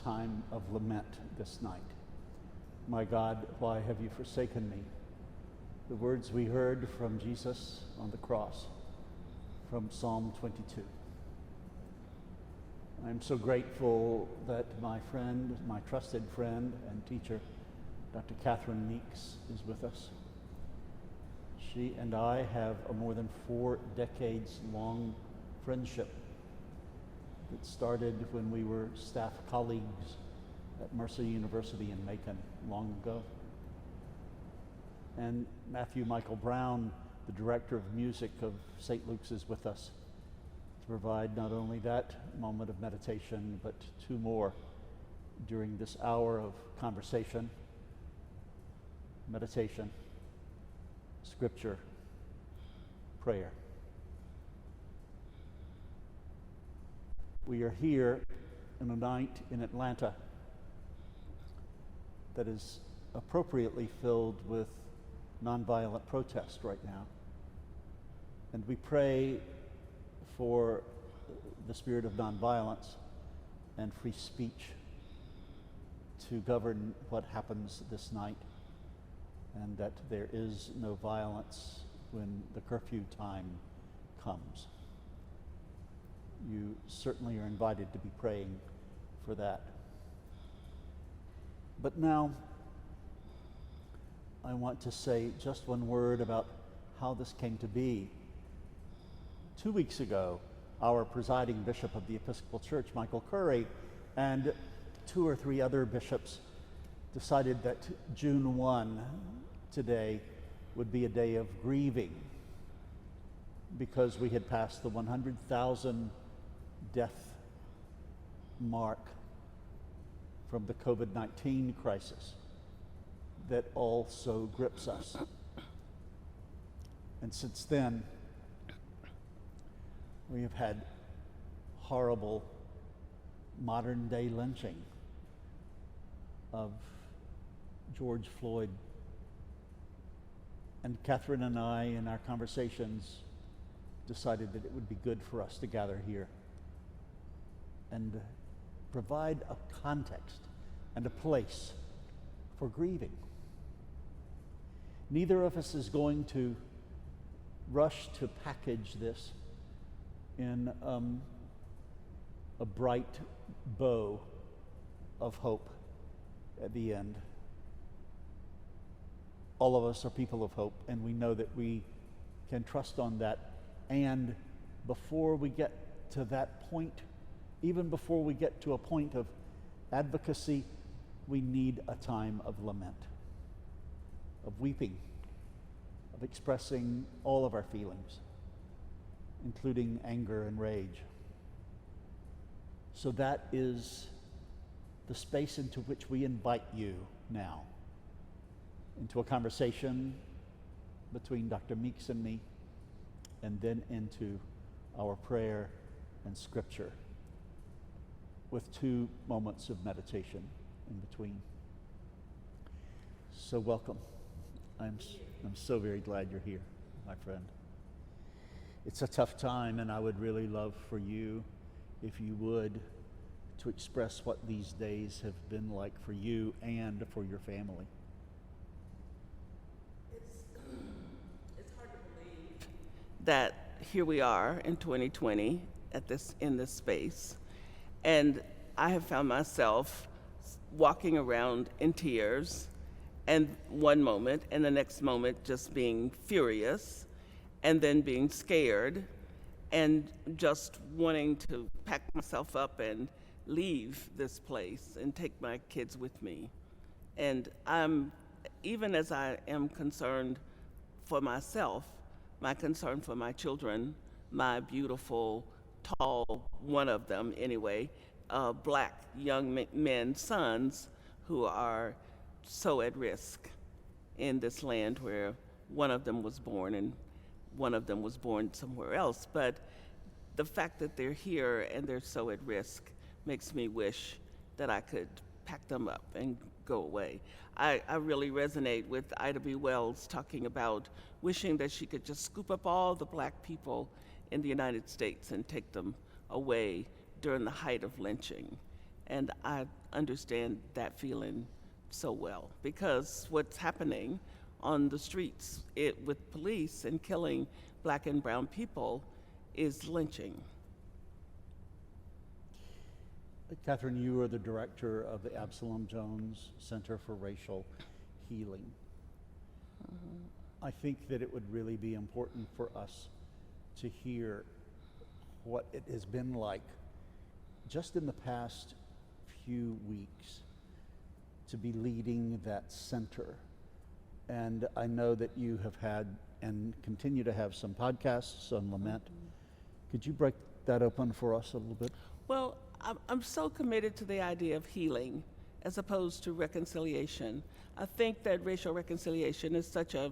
time of lament this night. My God, why have you forsaken me? The words we heard from Jesus on the cross from Psalm 22. I'm so grateful that my friend, my trusted friend and teacher, Dr. Catherine Meeks, is with us. She and I have a more than 4 decades long friendship that started when we were staff colleagues at Mercer University in Macon long ago. And Matthew Michael Brown, the director of music of St. Luke's, is with us to provide not only that moment of meditation, but 2 more during this hour of conversation, meditation, scripture, prayer. We are here in a night in Atlanta that is appropriately filled with nonviolent protest right now. And we pray for the spirit of nonviolence and free speech to govern what happens this night, and that there is no violence when the curfew time comes. You certainly are invited to be praying for that. But now, I want to say just one word about how this came to be. 2 weeks ago, our presiding bishop of the Episcopal Church, Michael Curry, and 2 or 3 other bishops decided that June 1, today, would be a day of grieving because we had passed the 100,000 death mark from the COVID-19 crisis that also grips us. And since then, we have had horrible modern-day lynching of George Floyd. And Catherine and I, in our conversations, decided that it would be good for us to gather here and provide a context and a place for grieving. Neither of us is going to rush to package this in a bright bow of hope at the end. All of us are people of hope, and we know that we can trust on that. And before we get to that point, even before we get to a point of advocacy, we need a time of lament, of weeping, of expressing all of our feelings, including anger and rage. So that is the space into which we invite you now, into a conversation between Dr. Meeks and me, and then into our prayer and scripture, with 2 moments of meditation in between. So welcome. I'm so very glad you're here, my friend. It's a tough time, and I would really love for you, if you would, to express what these days have been like for you and for your family. It's hard to believe that here we are in 2020 in this space, and I have found myself walking around in tears, and one moment, and the next moment just being furious, and then being scared, and just wanting to pack myself up and leave this place and take my kids with me. And even as I am concerned for myself, my concern for my children, my beautiful, tall, one of them anyway, black young men, sons, who are so at risk in this land where one of them was born and one of them was born somewhere else. But the fact that they're here and they're so at risk makes me wish that I could pack them up and go away. I really resonate with Ida B. Wells talking about wishing that she could just scoop up all the black people in the United States and take them away during the height of lynching. And I understand that feeling so well, because what's happening on the streets with police and killing black and brown people is lynching. Catherine, you are the director of the Absalom Jones Center for Racial Healing. I think that it would really be important for us to hear what it has been like just in the past few weeks to be leading that center. And I know that you have had and continue to have some podcasts on lament. Could you break that open for us a little bit? Well, I'm so committed to the idea of healing as opposed to reconciliation. I think that racial reconciliation is such a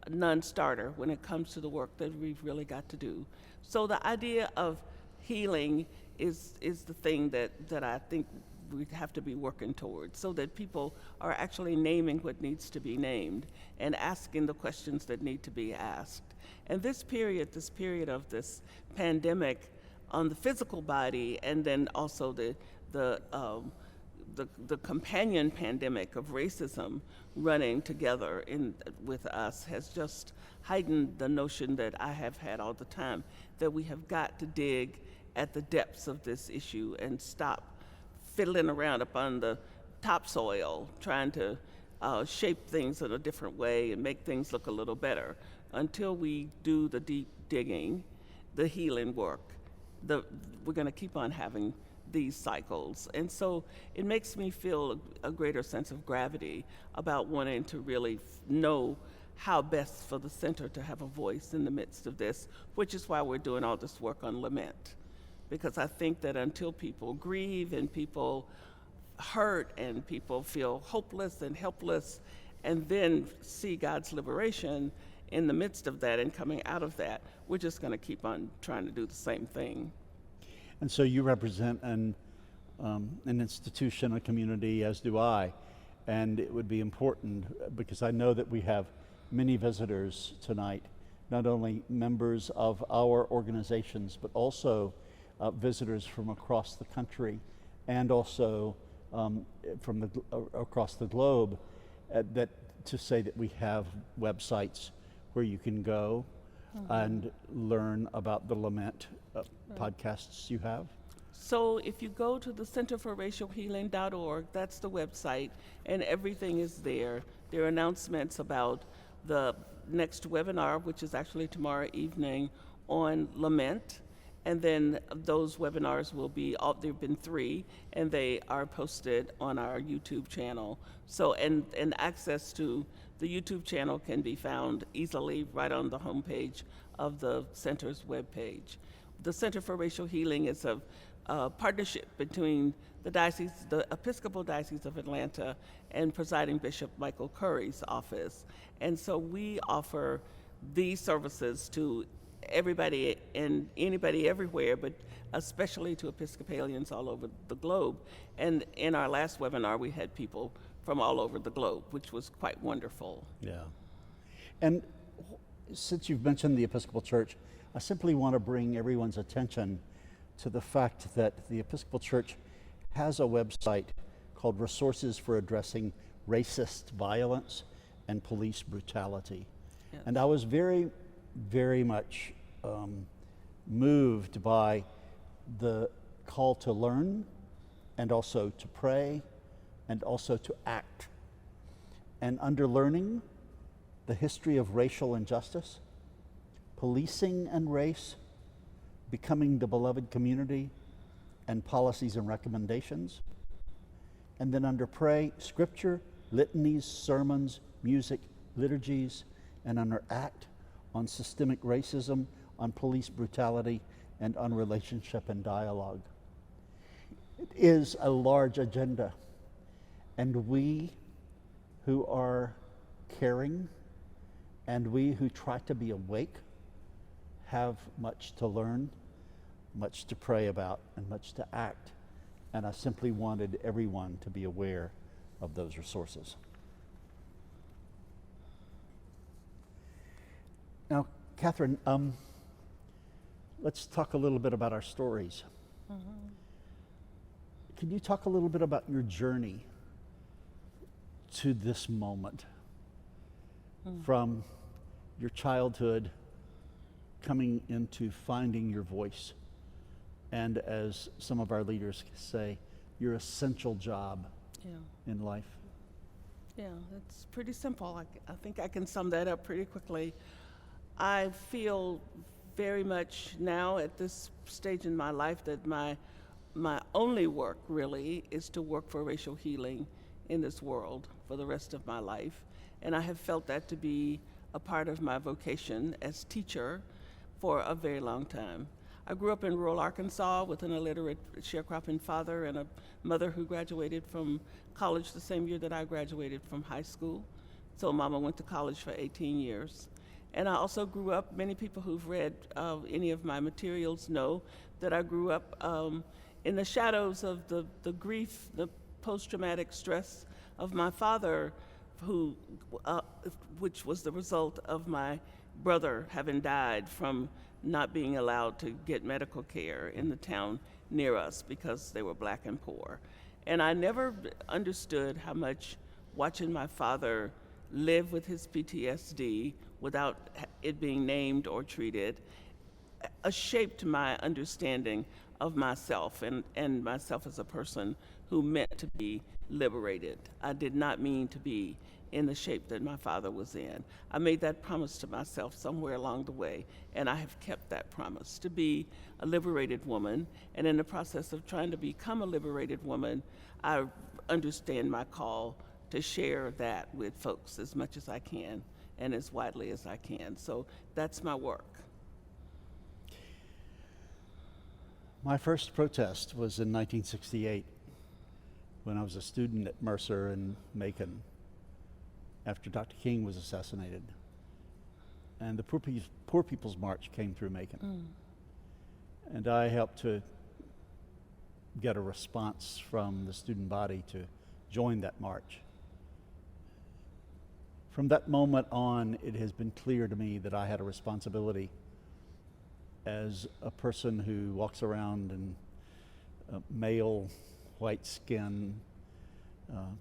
non-starter when it comes to the work that we've really got to do. So the idea of healing is the thing that I think we have to be working towards, so that people are actually naming what needs to be named and asking the questions that need to be asked. And this period of this pandemic on the physical body, and then also the companion pandemic of racism running together with us, has just heightened the notion that I have had all the time, that we have got to dig at the depths of this issue and stop fiddling around up on the topsoil, trying to shape things in a different way and make things look a little better. Until we do the deep digging, the healing work, we're going to keep on having these cycles. And so it makes me feel a greater sense of gravity about wanting to really know how best for the center to have a voice in the midst of this, which is why we're doing all this work on lament. Because I think that until people grieve and people hurt and people feel hopeless and helpless, and then see God's liberation in the midst of that and coming out of that, we're just going to keep on trying to do the same thing. And so you represent an institution, a community, as do I. And it would be important, because I know that we have many visitors tonight, not only members of our organizations, but also visitors from across the country, and also from across the globe, that to say that we have websites where you can go and learn about the lament podcasts you have. So if you go to the centerforracialhealing.org, that's the website, and everything is there. There are announcements about the next webinar, which is actually tomorrow evening, on lament. And then those webinars will be, there have been 3, and they are posted on our YouTube channel. So, and access to the YouTube channel can be found easily right on the homepage of the center's webpage. The Center for Racial Healing is a partnership between the Episcopal Diocese of Atlanta and Presiding Bishop Michael Curry's office. And so we offer these services to everybody and anybody everywhere, but especially to Episcopalians all over the globe. And in our last webinar, we had people from all over the globe, which was quite wonderful. Yeah. And since you've mentioned the Episcopal Church, I simply want to bring everyone's attention to the fact that the Episcopal Church has a website called Resources for Addressing Racist Violence and Police Brutality. Yes. And I was very, very much moved by the call to learn, and also to pray, and also to act. And under learning, the history of racial injustice, policing and race, becoming the beloved community, and policies and recommendations. And then under pray, scripture, litanies, sermons, music, liturgies, and under act, on systemic racism, on police brutality, and on relationship and dialogue. It is a large agenda, and we who are caring and we who try to be awake have much to learn, much to pray about, and much to act. And I simply wanted everyone to be aware of those resources. Now, Catherine, let's talk a little bit about our stories. Can you talk a little bit about your journey to this moment, from your childhood coming into finding your voice, and as some of our leaders say, your essential job in life? Yeah, it's pretty simple. I think I can sum that up pretty quickly. I feel very much now at this stage in my life that my only work really is to work for racial healing in this world for the rest of my life. And I have felt that to be a part of my vocation as teacher for a very long time. I grew up in rural Arkansas with an illiterate sharecropping father and a mother who graduated from college the same year that I graduated from high school. So Mama went to college for 18 years. And I also grew up, many people who've read any of my materials know that I grew up in the shadows of the grief, the post-traumatic stress of my father, which was the result of my brother having died from not being allowed to get medical care in the town near us because they were black and poor. And I never understood how much watching my father live with his PTSD without it being named or treated shaped my understanding of myself and myself as a person who meant to be liberated. I did not mean to be in the shape that my father was in. I made that promise to myself somewhere along the way, and I have kept that promise to be a liberated woman. And in the process of trying to become a liberated woman, I understand my call to share that with folks as much as I can and as widely as I can. So that's my work. My first protest was in 1968 when I was a student at Mercer in Macon after Dr. King was assassinated. And the Poor People's March came through Macon. And I helped to get a response from the student body to join that march. From that moment on, it has been clear to me that I had a responsibility as a person who walks around in a male white skin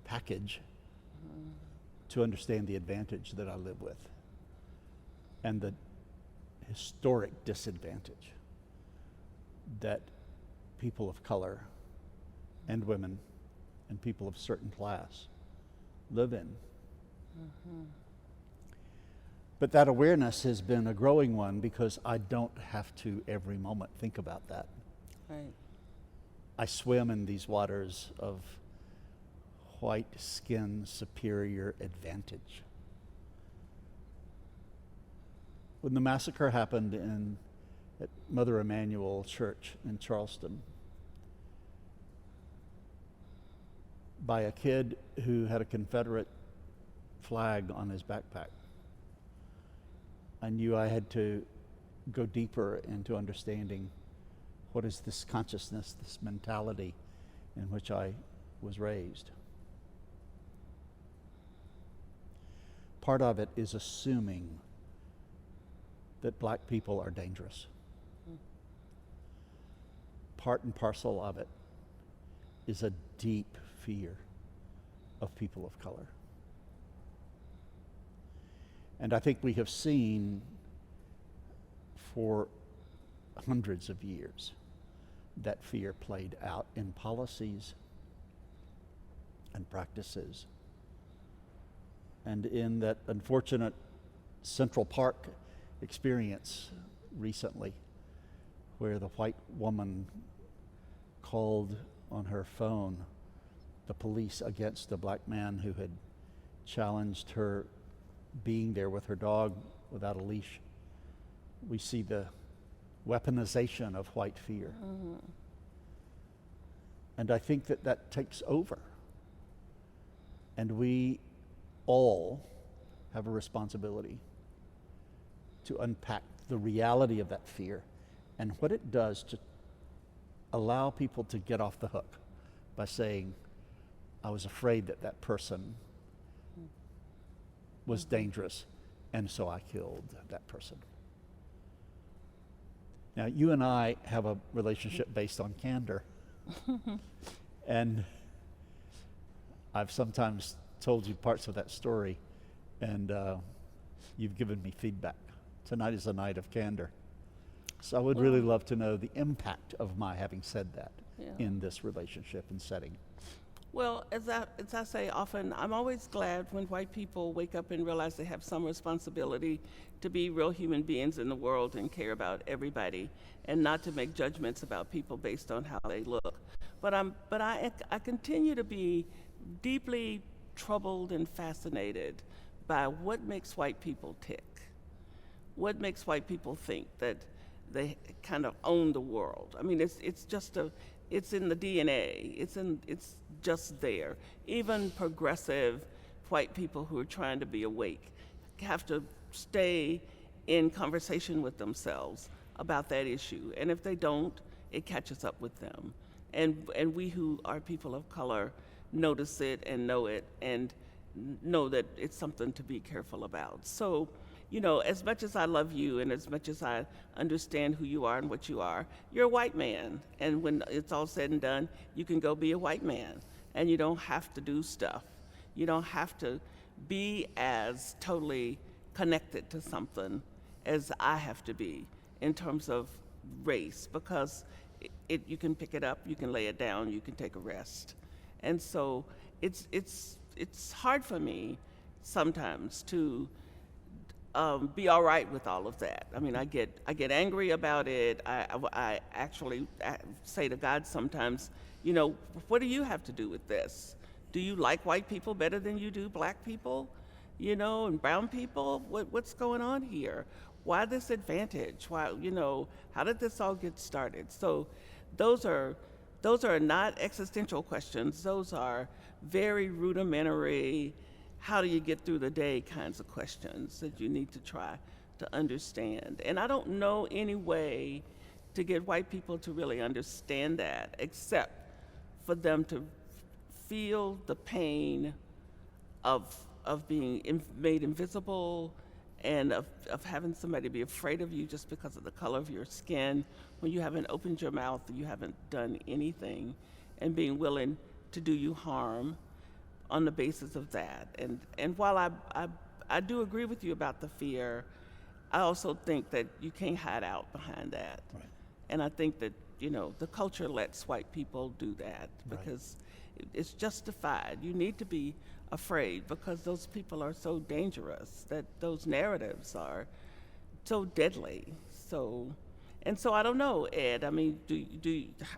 package to understand the advantage that I live with and the historic disadvantage that people of color and women and people of certain class live in. But that awareness has been a growing one because I don't have to every moment think about that. Right. I swim in these waters of white skin superior advantage. When the massacre happened at Mother Emanuel Church in Charleston by a kid who had a Confederate flag on his backpack, I knew I had to go deeper into understanding what is this consciousness, this mentality in which I was raised. Part of it is assuming that black people are dangerous. Part and parcel of it is a deep fear of people of color. And I think we have seen for hundreds of years that fear played out in policies and practices. And in that unfortunate Central Park experience recently, where the white woman called on her phone the police against a black man who had challenged her being there with her dog without a leash, we see the weaponization of white fear. And I think that takes over. And we all have a responsibility to unpack the reality of that fear and what it does to allow people to get off the hook by saying, I was afraid that that person was dangerous, and so I killed that person. Now, you and I have a relationship based on candor. And I've sometimes told you parts of that story, and you've given me feedback. Tonight is a night of candor. So I would really love to know the impact of my having said that in this relationship and setting. Well, as I say often, I'm always glad when white people wake up and realize they have some responsibility to be real human beings in the world and care about everybody, and not to make judgments about people based on how they look. But I continue to be deeply troubled and fascinated by what makes white people tick. What makes white people think that they kind of own the world? I mean, it's in the DNA. It's just there. Even progressive white people who are trying to be awake have to stay in conversation with themselves about that issue. And if they don't, it catches up with them. And we who are people of color notice it and know that it's something to be careful about. So, as much as I love you and as much as I understand who you are and what you are, you're a white man. And when it's all said and done, you can go be a white man. And you don't have to do stuff. You don't have to be as totally connected to something as I have to be in terms of race, because you can pick it up, you can lay it down, you can take a rest. And so it's hard for me sometimes to be all right with all of that. I mean, I get angry about it. I actually say to God sometimes, what do you have to do with this? Do you like white people better than you do black people? And brown people? What's going on here? Why this advantage? Why, how did this all get started? So those are not existential questions. Those are very rudimentary, how do you get through the day kinds of questions that you need to try to understand. And I don't know any way to get white people to really understand that except for them to feel the pain of being made invisible, and of having somebody be afraid of you just because of the color of your skin when you haven't opened your mouth, you haven't done anything, and being willing to do you harm on the basis of that. And while I do agree with you about the fear, I also think that you can't hide out behind that. Right. And I think that, the culture lets white people do that because it's justified. You need to be afraid because those people are so dangerous, that those narratives are so deadly. So I don't know, Ed. I mean,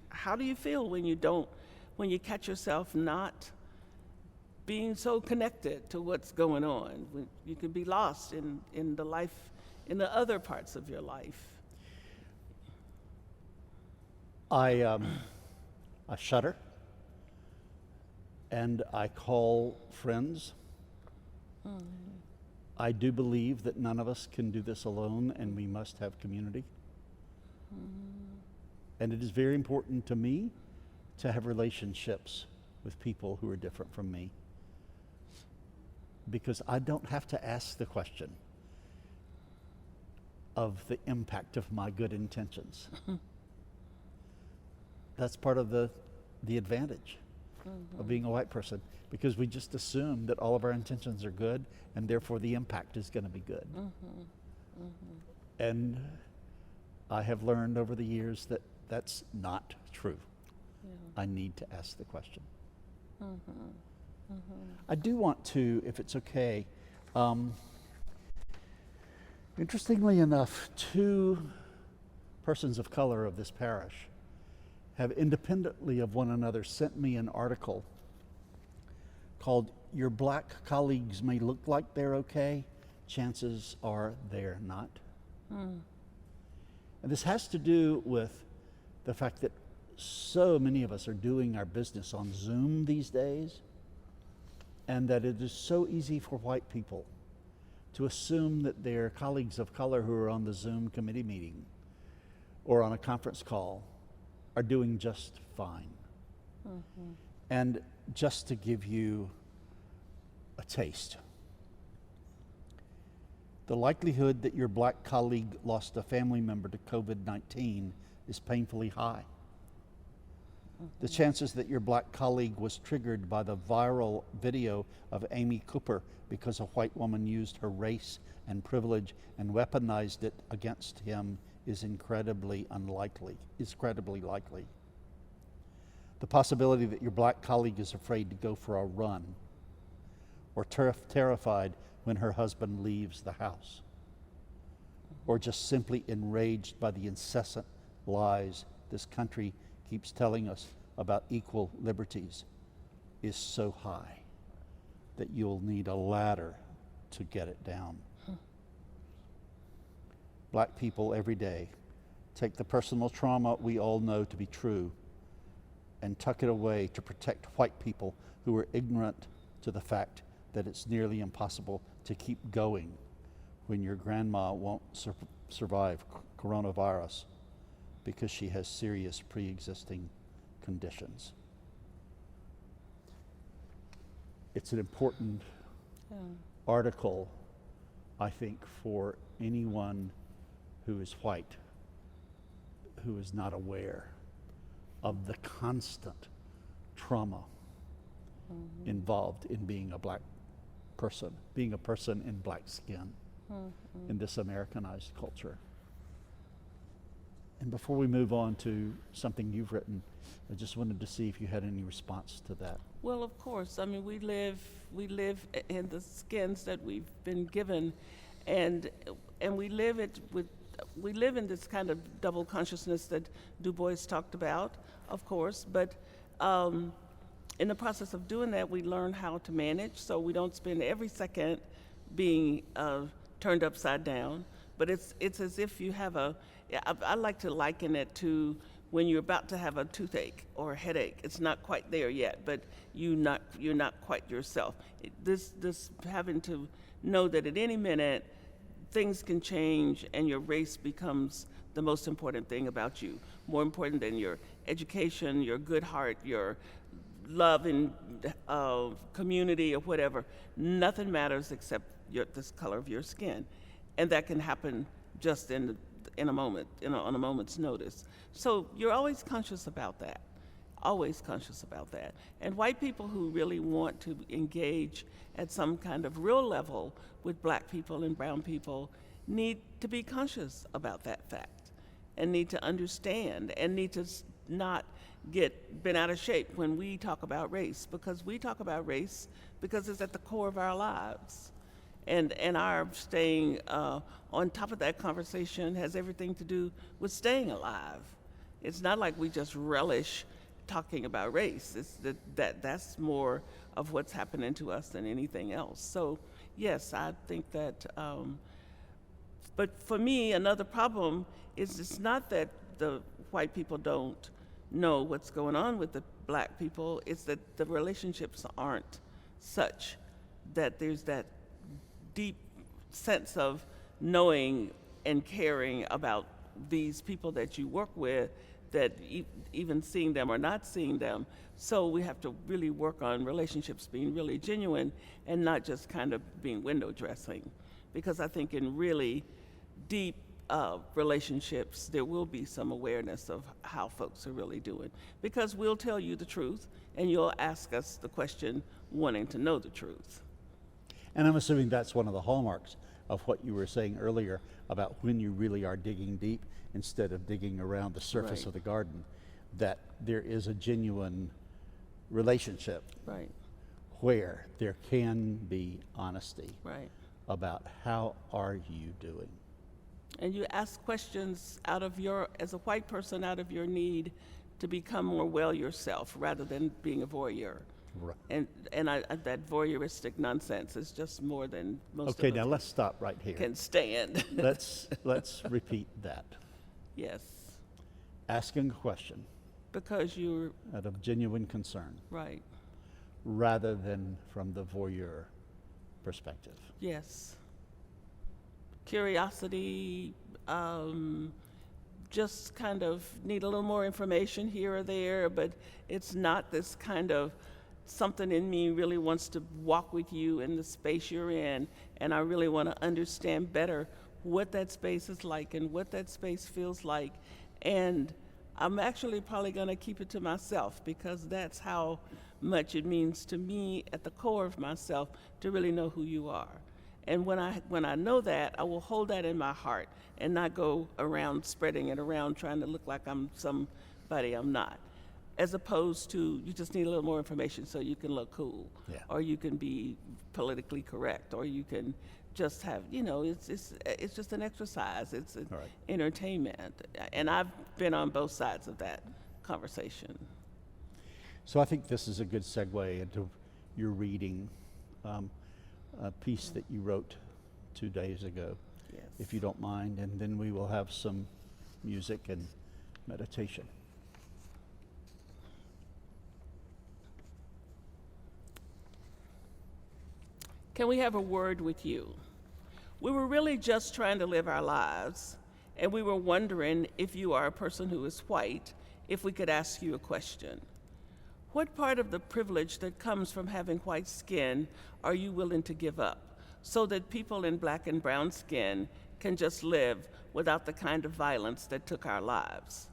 how do you feel when you catch yourself not being so connected to what's going on? When you can be lost in the other parts of your life. I shudder, and I call friends. I do believe that none of us can do this alone, and we must have community. And it is very important to me to have relationships with people who are different from me, because I don't have to ask the question of the impact of my good intentions. That's part of the advantage of being a white person, because we just assume that all of our intentions are good, and therefore the impact is going to be good. And I have learned over the years that that's not true. I need to ask the question. I do want to, if it's okay, interestingly enough, 2 persons of color of this parish have independently of one another sent me an article called "Your Black Colleagues May Look Like They're Okay, Chances Are They're Not." And this has to do with the fact that so many of us are doing our business on Zoom these days, and that it is so easy for white people to assume that their colleagues of color who are on the Zoom committee meeting or on a conference call are doing just fine. And just to give you a taste, the likelihood that your black colleague lost a family member to COVID-19 is painfully high. The chances that your black colleague was triggered by the viral video of Amy Cooper because a white woman used her race and privilege and weaponized it against him is incredibly likely. The possibility that your black colleague is afraid to go for a run or terrified when her husband leaves the house, or just simply enraged by the incessant lies this country keeps telling us about equal liberties, is so high that you'll need a ladder to get it down. Black people every day take the personal trauma we all know to be true and tuck it away to protect white people who are ignorant to the fact that it's nearly impossible to keep going when your grandma won't survive coronavirus because she has serious pre-existing conditions. It's an important article, I think, for anyone who is white, who is not aware of the constant trauma involved in being a black person, being a person in black skin in this Americanized culture. And before we move on to something you've written, I just wanted to see if you had any response to that. Well, of course. I mean, we live in the skins that we've been given, and we live in this kind of double consciousness that Du Bois talked about, of course. But in the process of doing that, we learn how to manage, so we don't spend every second being turned upside down. But it's as if you have I like to liken it to when you're about to have a toothache or a headache. It's not quite there yet, but you're not quite yourself. This having to know that at any minute things can change and your race becomes the most important thing about you, more important than your education, your good heart, your love and community or whatever. Nothing matters except this color of your skin, and that can happen just in a moment, on a moment's notice. So you're always conscious about that, And white people who really want to engage at some kind of real level with black people and brown people need to be conscious about that fact and need to understand and need to not get bent out of shape when we talk about race, because we talk about race because it's at the core of our lives. And our staying on top of that conversation has everything to do with staying alive. It's not like we just relish talking about race. It's that's more of what's happening to us than anything else. So yes, I think that, but for me, another problem is it's not that the white people don't know what's going on with the black people, it's that the relationships aren't such that there's that deep sense of knowing and caring about these people that you work with, that even seeing them or not seeing them. So we have to really work on relationships being really genuine and not just kind of being window dressing. Because I think in really deep relationships, there will be some awareness of how folks are really doing. Because we'll tell you the truth and you'll ask us the question wanting to know the truth. And I'm assuming that's one of the hallmarks of what you were saying earlier about when you really are digging deep instead of digging around the surface Right. of the garden, that there is a genuine relationship Right. where there can be honesty Right. about how are you doing. And you ask questions as a white person, out of your need to become more well yourself rather than being a voyeur. Right. And that voyeuristic nonsense is just more than most Okay, of now us let's stop right here. can stand. Let's repeat that. Yes, Asking a question because you're out of genuine concern right. rather than from the voyeur perspective. Yes. Curiosity, just kind of need a little more information here or there, but it's not this kind of something in me really wants to walk with you in the space you're in, and I really want to understand better what that space is like and what that space feels like, and I'm actually probably going to keep it to myself because that's how much it means to me at the core of myself to really know who you are. And when I know that, I will hold that in my heart and not go around spreading it around trying to look like I'm somebody I'm not. As opposed to you just need a little more information so you can look cool, Yeah. or you can be politically correct, or you can just have, it's just an exercise. It's an All right. entertainment, and I've been on both sides of that conversation. So I think this is a good segue into your reading a piece that you wrote 2 days ago, Yes. if you don't mind, and then we will have some music and meditation. Can we have a word with you? We were really just trying to live our lives, and we were wondering if you are a person who is white, if we could ask you a question. What part of the privilege that comes from having white skin are you willing to give up so that people in black and brown skin can just live without the kind of violence that took our lives?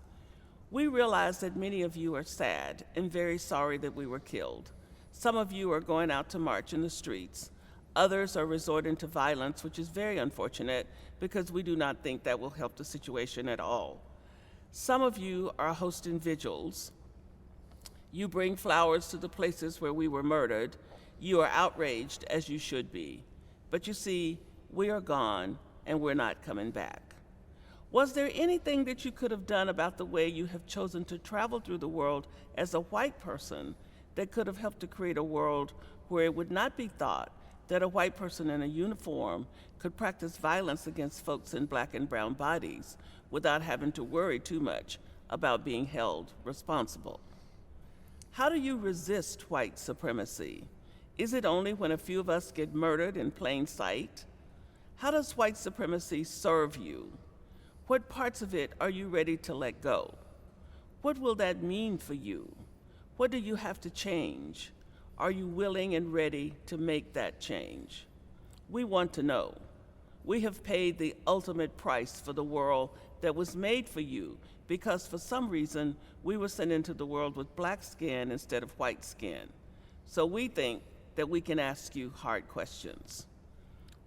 We realize that many of you are sad and very sorry that we were killed. Some of you are going out to march in the streets. Others are resorting to violence, which is very unfortunate because we do not think that will help the situation at all. Some of you are hosting vigils. You bring flowers to the places where we were murdered. You are outraged, as you should be. But you see, we are gone and we're not coming back. Was there anything that you could have done about the way you have chosen to travel through the world as a white person that could have helped to create a world where it would not be thought that a white person in a uniform could practice violence against folks in black and brown bodies without having to worry too much about being held responsible? How do you resist white supremacy? Is it only when a few of us get murdered in plain sight? How does white supremacy serve you? What parts of it are you ready to let go? What will that mean for you? What do you have to change? Are you willing and ready to make that change? We want to know. We have paid the ultimate price for the world that was made for you because for some reason we were sent into the world with black skin instead of white skin. So we think that we can ask you hard questions.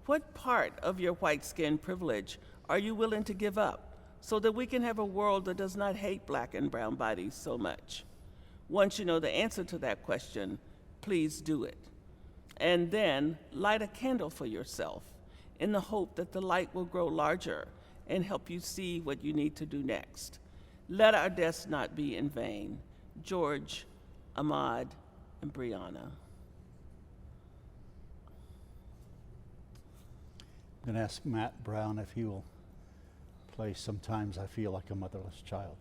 What part of your white skin privilege are you willing to give up so that we can have a world that does not hate black and brown bodies so much? Once you know the answer to that question, please do it. And then light a candle for yourself in the hope that the light will grow larger and help you see what you need to do next. Let our deaths not be in vain. George, Ahmad, and Brianna. I'm going to ask Matt Brown if he will play Sometimes I Feel Like a Motherless Child.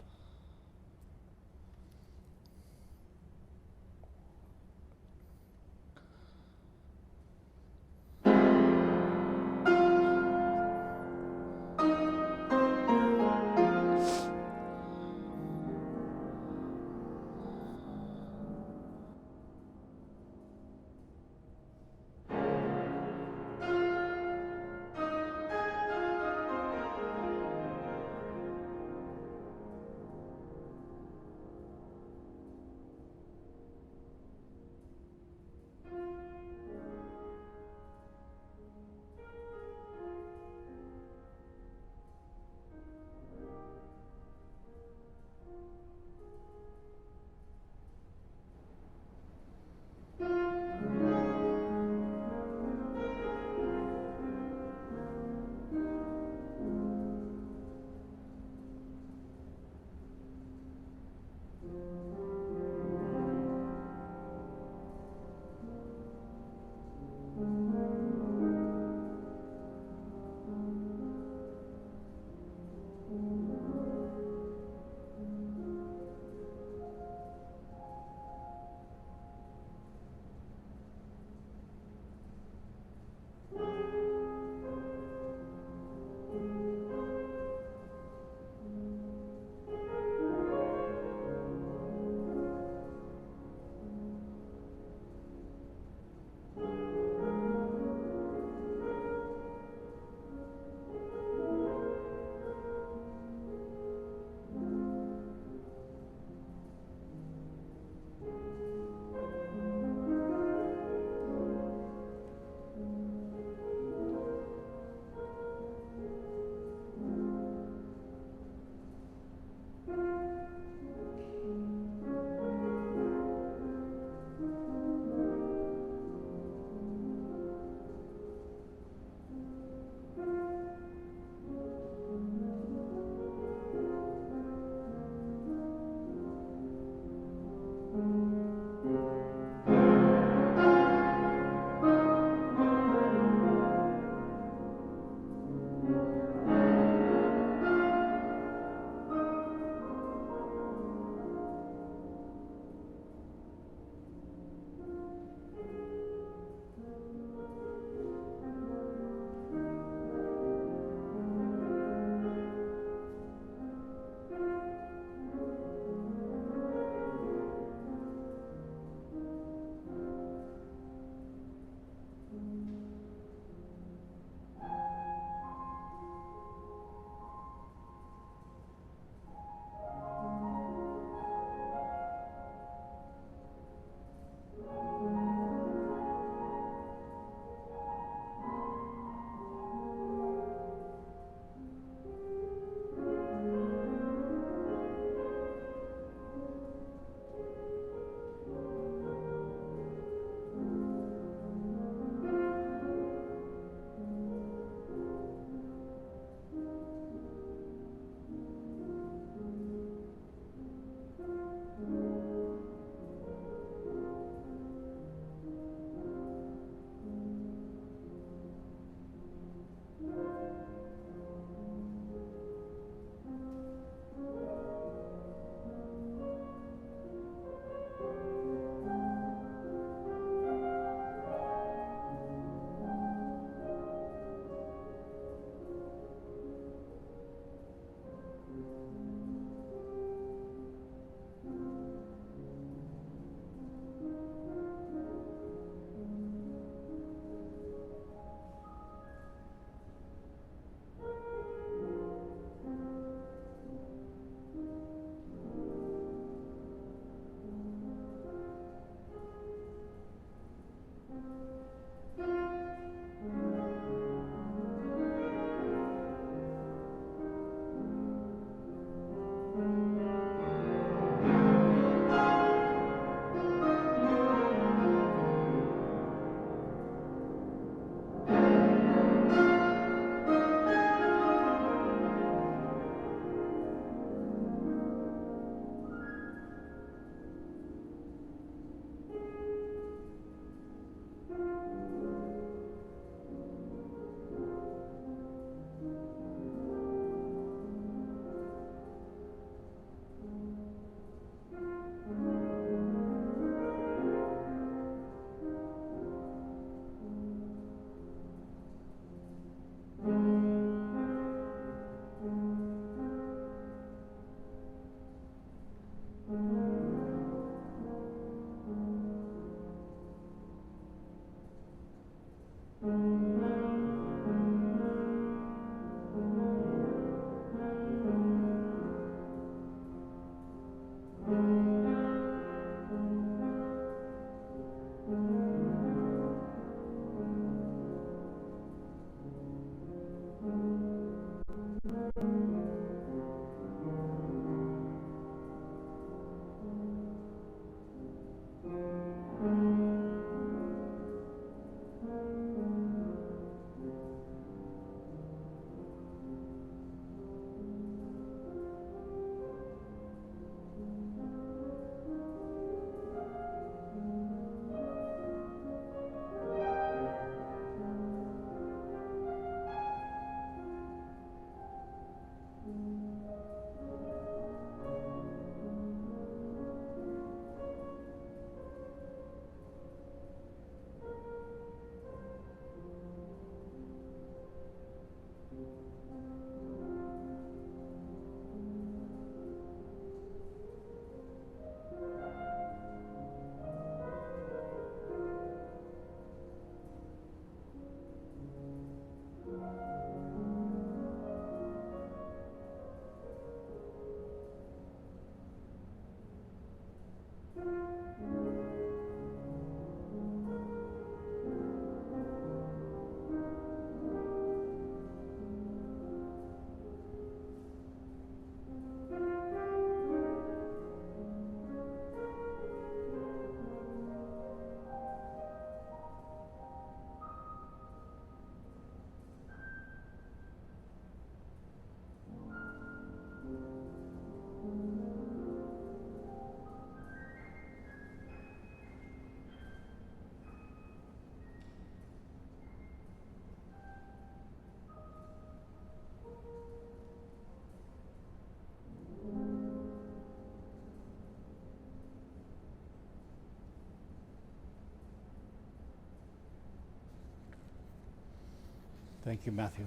Thank you, Matthew.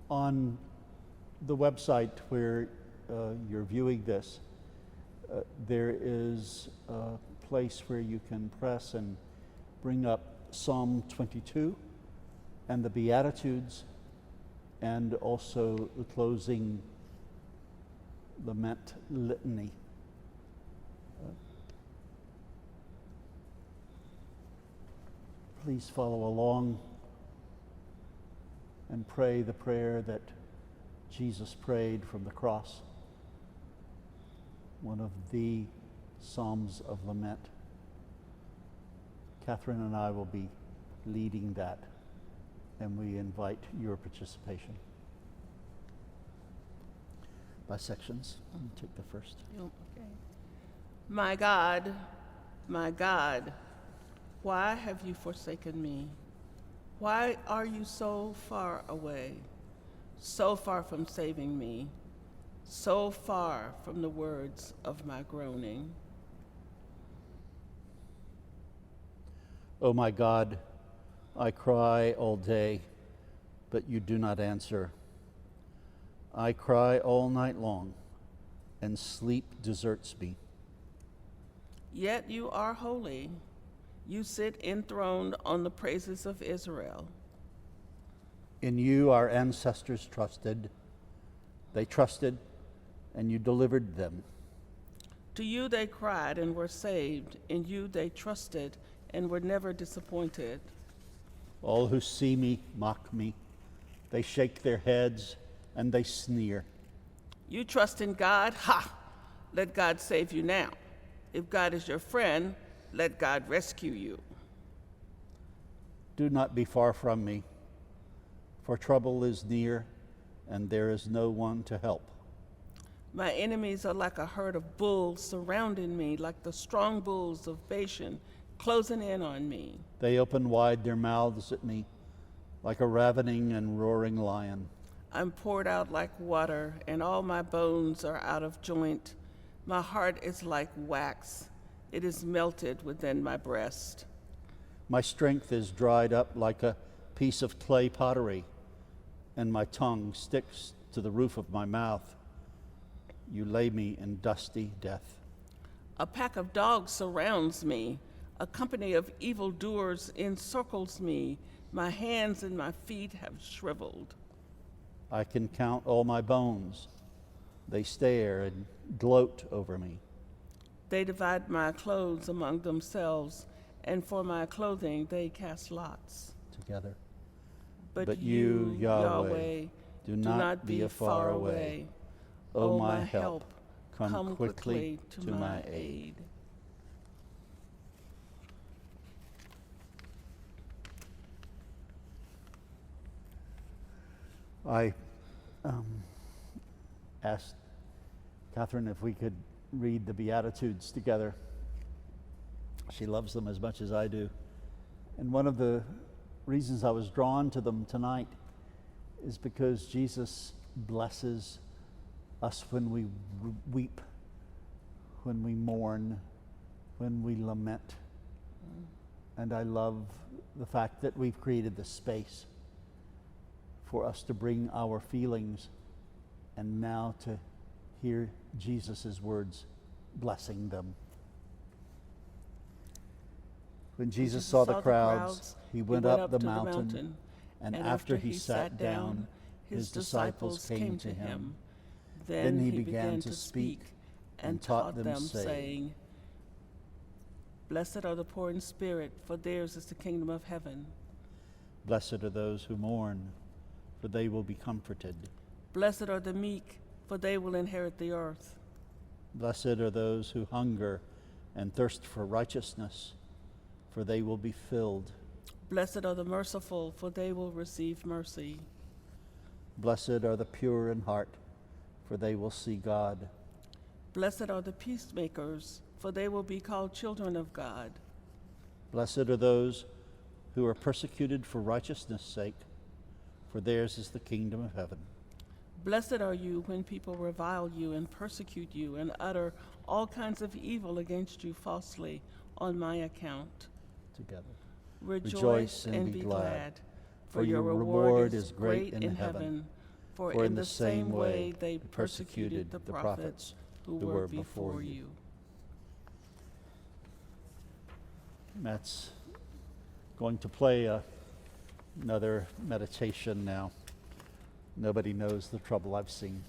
On the website where you're viewing this, there is a place where you can press and bring up Psalm 22 and the Beatitudes, and also the closing Lament litany. Please follow along and pray the prayer that Jesus prayed from the cross, one of the Psalms of Lament. Catherine and I will be leading that, and we invite your participation. By sections. Take the first. Okay. My God, why have you forsaken me? Why are you so far away, so far from saving me, so far from the words of my groaning? Oh my God, I cry all day, but you do not answer. I cry all night long, and sleep deserts me. Yet you are holy. You sit enthroned on the praises of Israel. In you our ancestors trusted. They trusted, and you delivered them. To you they cried and were saved. In you they trusted and were never disappointed. All who see me mock me. They shake their heads and they sneer. You trust in God? Ha! Let God save you now. If God is your friend, let God rescue you. Do not be far from me, for trouble is near, and there is no one to help. My enemies are like a herd of bulls surrounding me, like the strong bulls of Bashan, closing in on me. They open wide their mouths at me, like a ravening and roaring lion. I'm poured out like water, and all my bones are out of joint. My heart is like wax. It is melted within my breast. My strength is dried up like a piece of clay pottery, and my tongue sticks to the roof of my mouth. You lay me in dusty death. A pack of dogs surrounds me. A company of evildoers encircles me. My hands and my feet have shriveled. I can count all my bones. They stare and gloat over me. They divide my clothes among themselves, and for my clothing they cast lots. Together. But you, Yahweh, do not be far away. O my help, come quickly to my aid. I asked Catherine if we could read the Beatitudes together. She loves them as much as I do. And one of the reasons I was drawn to them tonight is because Jesus blesses us when we weep, when we mourn, when we lament. And I love the fact that we've created this space for us to bring our feelings and now to hear Jesus' words blessing them. When Jesus saw the crowds, he went up the mountain, and after he sat down, his disciples came to him. Then he began to speak and taught them, saying, Blessed are the poor in spirit, for theirs is the kingdom of heaven. Blessed are those who mourn, for they will be comforted. Blessed are the meek, for they will inherit the earth. Blessed are those who hunger and thirst for righteousness, for they will be filled. Blessed are the merciful, for they will receive mercy. Blessed are the pure in heart, for they will see God. Blessed are the peacemakers, for they will be called children of God. Blessed are those who are persecuted for righteousness' sake, for theirs is the kingdom of heaven. Blessed are you when people revile you and persecute you and utter all kinds of evil against you falsely on my account. Together. Rejoice and be glad, for your reward is great in heaven. For in the same way they persecuted the prophets who were before you. Matt's going to play another meditation now. Nobody knows the trouble I've seen.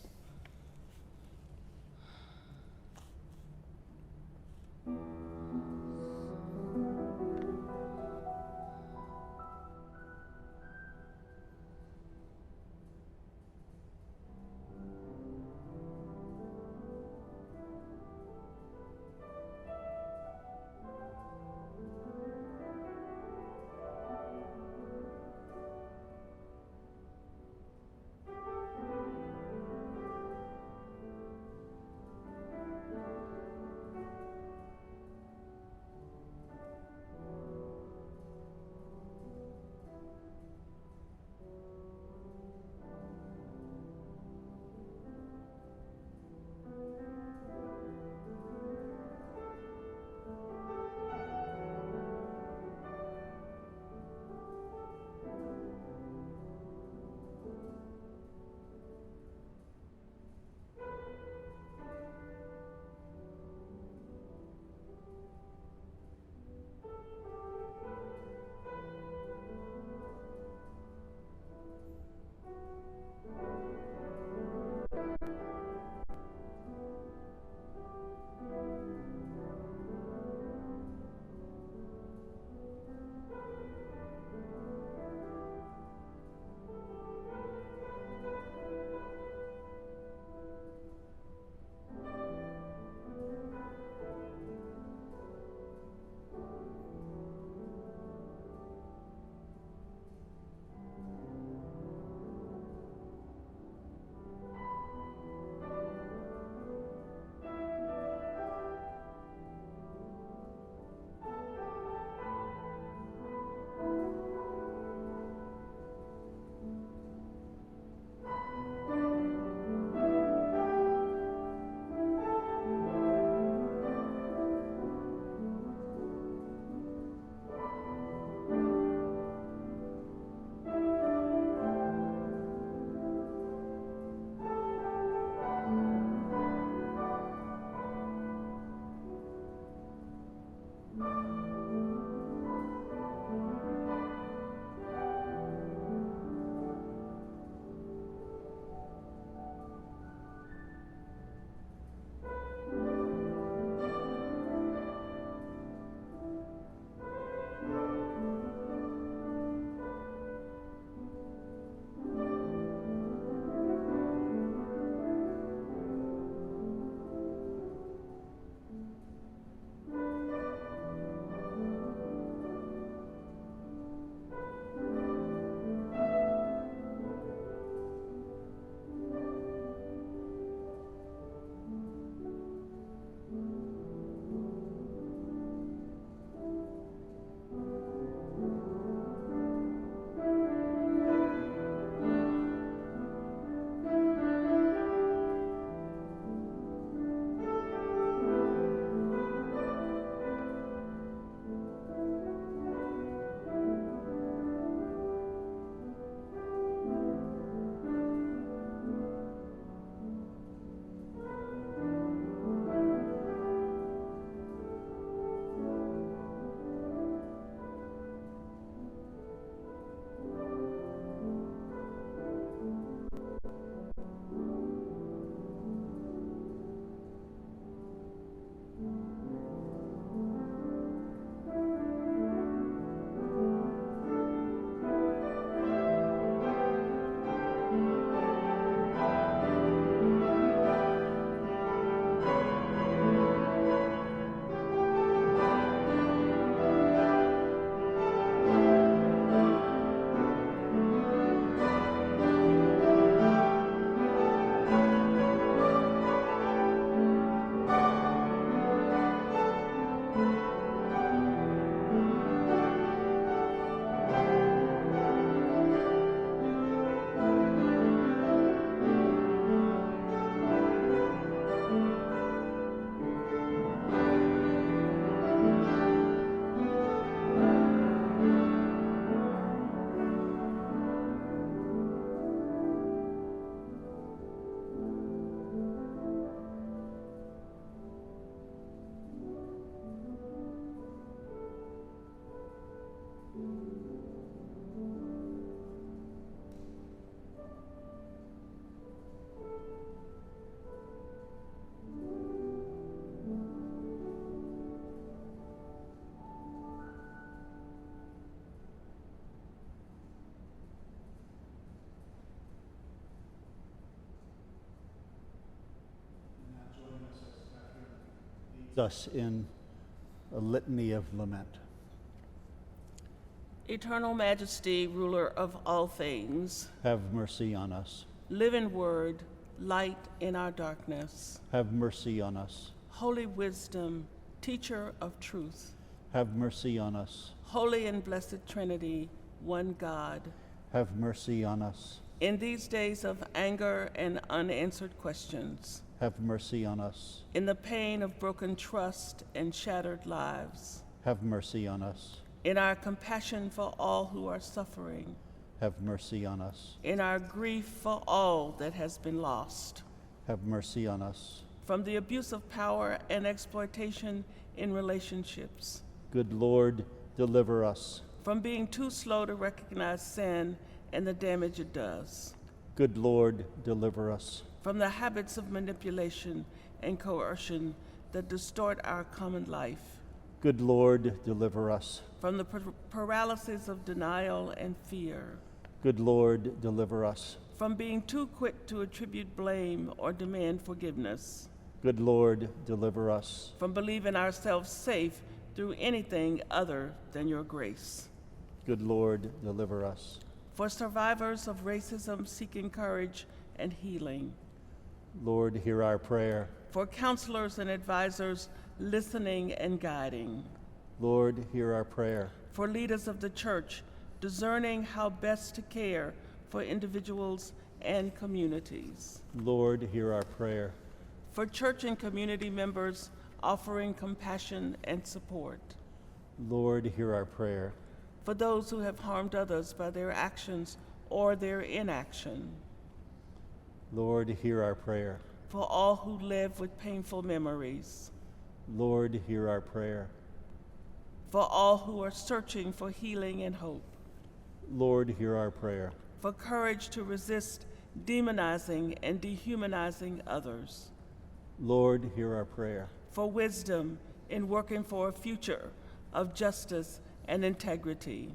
us in a litany of lament. Eternal Majesty, ruler of all things, Have mercy on us. living word, light in our darkness, Have mercy on us. holy wisdom, teacher of truth, Have mercy on us. holy and blessed Trinity, one God. Have mercy on us. In these days of anger and unanswered questions, Have mercy on us. in the pain of broken trust and shattered lives, Have mercy on us. in our compassion for all who are suffering, Have mercy on us. in our grief for all that has been lost, Have mercy on us. from the abuse of power and exploitation in relationships, Good Lord, deliver us. from being too slow to recognize sin and the damage it does, Good Lord, deliver us. from the habits of manipulation and coercion that distort our common life, Good Lord, deliver us. from the paralysis of denial and fear, Good Lord, deliver us. from being too quick to attribute blame or demand forgiveness, Good Lord, deliver us. from believing ourselves safe through anything other than your grace. Good Lord, deliver us. For survivors of racism seeking courage and healing, Lord, hear our prayer. for counselors and advisors listening and guiding, Lord, hear our prayer. for leaders of the church discerning how best to care for individuals and communities, Lord, hear our prayer. for church and community members offering compassion and support, Lord, hear our prayer. for those who have harmed others by their actions or their inaction, Lord, hear our prayer. for all who live with painful memories, Lord, hear our prayer. for all who are searching for healing and hope, Lord, hear our prayer. for courage to resist demonizing and dehumanizing others, Lord, hear our prayer. for wisdom in working for a future of justice and integrity,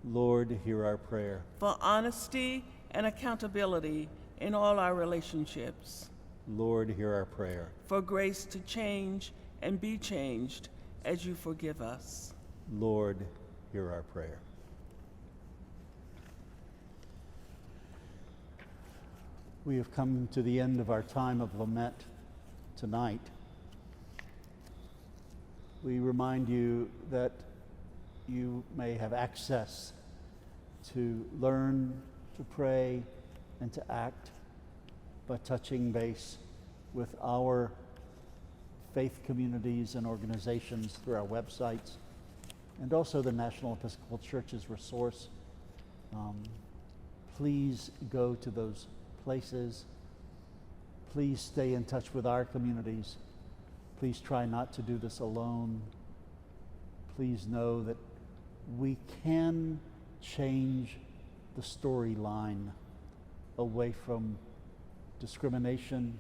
Lord, hear our prayer. for honesty and accountability in all our relationships, Lord, hear our prayer. for grace to change and be changed as you forgive us. Lord, hear our prayer. We have come to the end of our time of lament tonight. We remind you that you may have access to learn, to pray, and to act by touching base with our faith communities and organizations through our websites, and also the National Episcopal Church's resource. Please go to those places. Please stay in touch with our communities. Please try not to do this alone. Please know that we can change the storyline away from discrimination,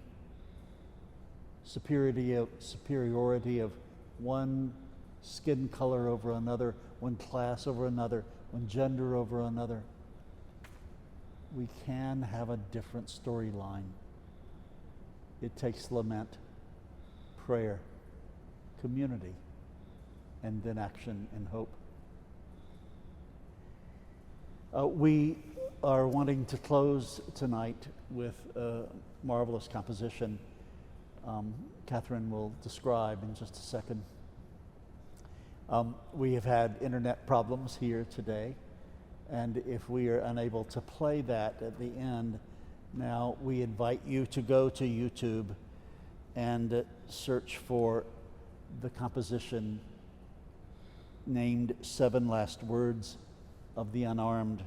superiority of one skin color over another, one class over another, one gender over another. We can have a different storyline. It takes lament, prayer, community, and then action and hope. We are wanting to close tonight with a marvelous composition Catherine will describe in just a second. We have had internet problems here today, and if we are unable to play that at the end, now we invite you to go to YouTube and search for the composition named 7 Last Words of the Unarmed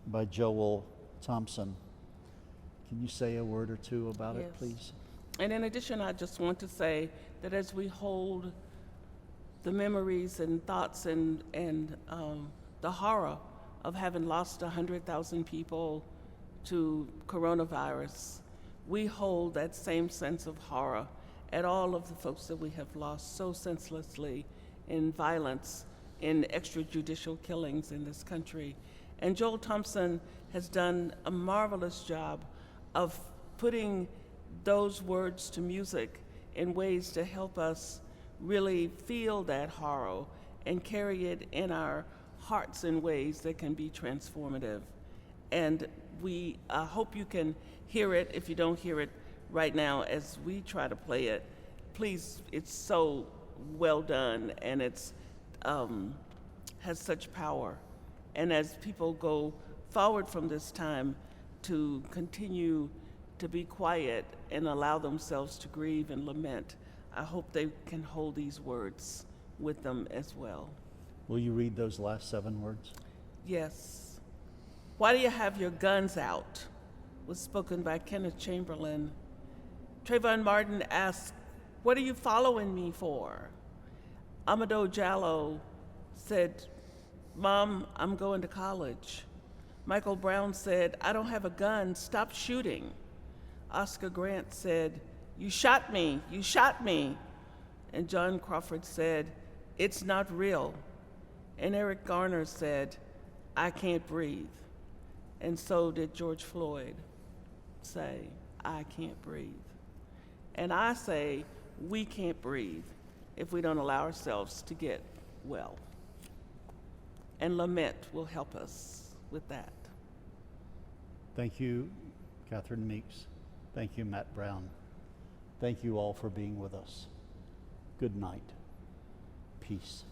by Joel Thompson. Can you say a word or two about it, please? And in addition, I just want to say that as we hold the memories and thoughts and the horror of having lost 100,000 people to coronavirus, we hold that same sense of horror at all of the folks that we have lost so senselessly in violence, in extrajudicial killings in this country. And Joel Thompson has done a marvelous job of putting those words to music in ways to help us really feel that horror and carry it in our hearts in ways that can be transformative. And I hope you can hear it. If you don't hear it right now as we try to play it, please, it's so well done, and it's has such power. And as people go forward from this time to continue to be quiet and allow themselves to grieve and lament, I hope they can hold these words with them as well. Will you read those last 7 words? Yes. Why do you have your guns out? Was spoken by Kenneth Chamberlain. Trayvon Martin asked, what are you following me for? Amadou Diallo said, Mom, I'm going to college. Michael Brown said, I don't have a gun, stop shooting. Oscar Grant said, you shot me, you shot me. And John Crawford said, it's not real. And Eric Garner said, I can't breathe. And so did George Floyd say, I can't breathe. And I say, we can't breathe if we don't allow ourselves to get well. And lament will help us with that. Thank you, Catherine Meeks. Thank you, Matt Brown. Thank you all for being with us. Good night. Peace.